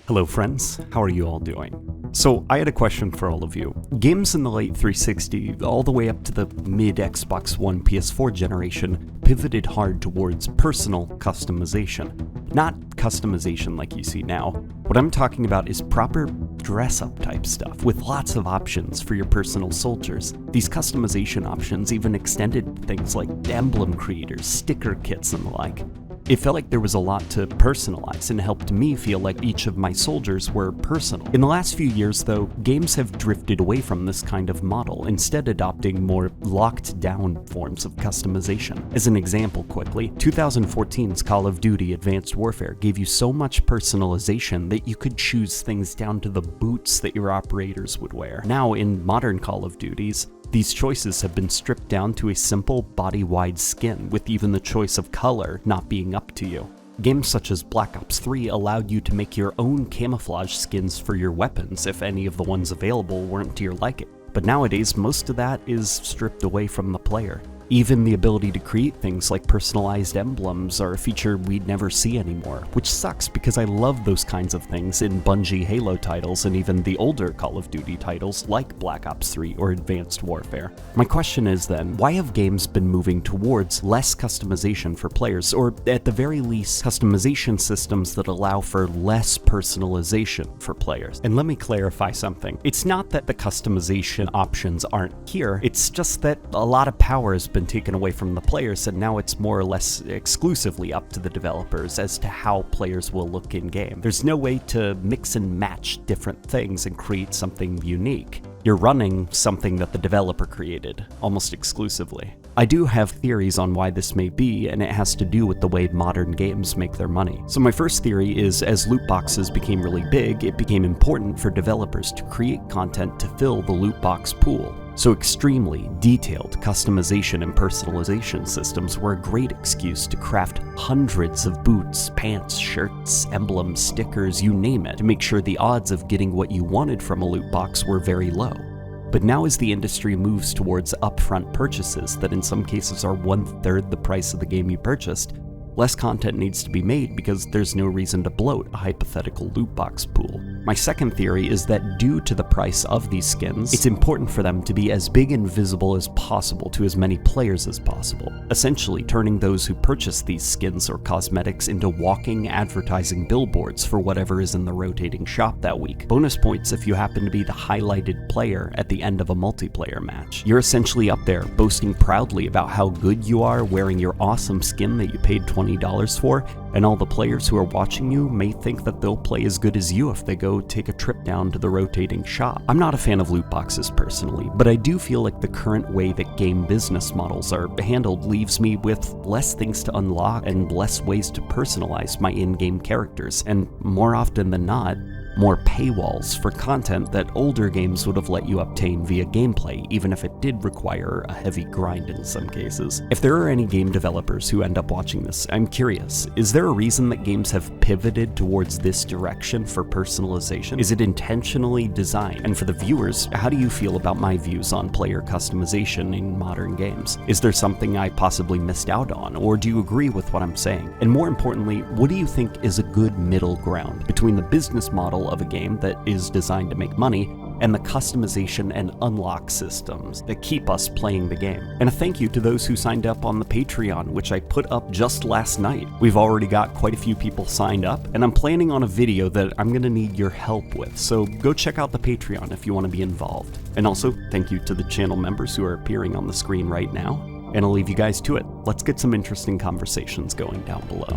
Hello friends, how are you all doing? So I had a question for all of you. Games in the late 360 all the way up to the mid Xbox One PS4 generation pivoted hard towards personal customization. Not customization like you see now. What I'm talking about is proper dress-up type stuff with lots of options for your personal soldiers. These customization options even extended to things like emblem creators, sticker kits, and the like. It felt like there was a lot to personalize and helped me feel like each of my soldiers were personal. In the last few years though, games have drifted away from this kind of model, instead adopting more locked down forms of customization. As an example quickly, 2014's Call of Duty Advanced Warfare gave you so much personalization that you could choose things down to the boots that your operators would wear. Now in modern Call of Duties, these choices have been stripped down to a simple body-wide skin, with even the choice of color not being up to you. Games such as Black Ops 3 allowed you to make your own camouflage skins for your weapons if any of the ones available weren't to your liking. But nowadays, most of that is stripped away from the player. Even the ability to create things like personalized emblems are a feature we'd never see anymore, which sucks because I love those kinds of things in Bungie Halo titles and even the older Call of Duty titles like Black Ops 3 or Advanced Warfare. My question is then, why have games been moving towards less customization for players, or at the very least, customization systems that allow for less personalization for players? And let me clarify something. It's not that the customization options aren't here, it's just that a lot of power has been taken away from the players, and now it's more or less exclusively up to the developers as to how players will look in game. There's no way to mix and match different things and create something unique. You're running something that the developer created, almost exclusively. I do have theories on why this may be, and it has to do with the way modern games make their money. So my first theory is, as loot boxes became really big, it became important for developers to create content to fill the loot box pool. So extremely detailed customization and personalization systems were a great excuse to craft hundreds of boots, pants, shirts, emblems, stickers, you name it, to make sure the odds of getting what you wanted from a loot box were very low. But now as the industry moves towards upfront purchases that in some cases are 1/3 the price of the game you purchased, less content needs to be made because there's no reason to bloat a hypothetical loot box pool. My second theory is that due to the price of these skins, it's important for them to be as big and visible as possible to as many players as possible, essentially turning those who purchase these skins or cosmetics into walking advertising billboards for whatever is in the rotating shop that week. Bonus points if you happen to be the highlighted player at the end of a multiplayer match. You're essentially up there boasting proudly about how good you are wearing your awesome skin that you paid $20 for, and all the players who are watching you may think that they'll play as good as you if they go take a trip down to the rotating shop. I'm not a fan of loot boxes personally, but I do feel like the current way that game business models are handled leaves me with less things to unlock and less ways to personalize my in-game characters, and more often than not, more paywalls for content that older games would have let you obtain via gameplay, even if it did require a heavy grind in some cases. If there are any game developers who end up watching this, I'm curious, is there a reason that games have pivoted towards this direction for personalization? Is it intentionally designed? And for the viewers, how do you feel about my views on player customization in modern games? Is there something I possibly missed out on, or do you agree with what I'm saying? And more importantly, what do you think is a good middle ground between the business model of a game that is designed to make money and the customization and unlock systems that keep us playing the game? And a thank you to those who signed up on the Patreon, which I put up just last night. We've already got quite a few people signed up, and I'm planning on a video that I'm gonna need your help with, so go check out the Patreon if you want to be involved. And also, thank you to the channel members who are appearing on the screen right now, and I'll leave you guys to it. Let's get some interesting conversations going down below.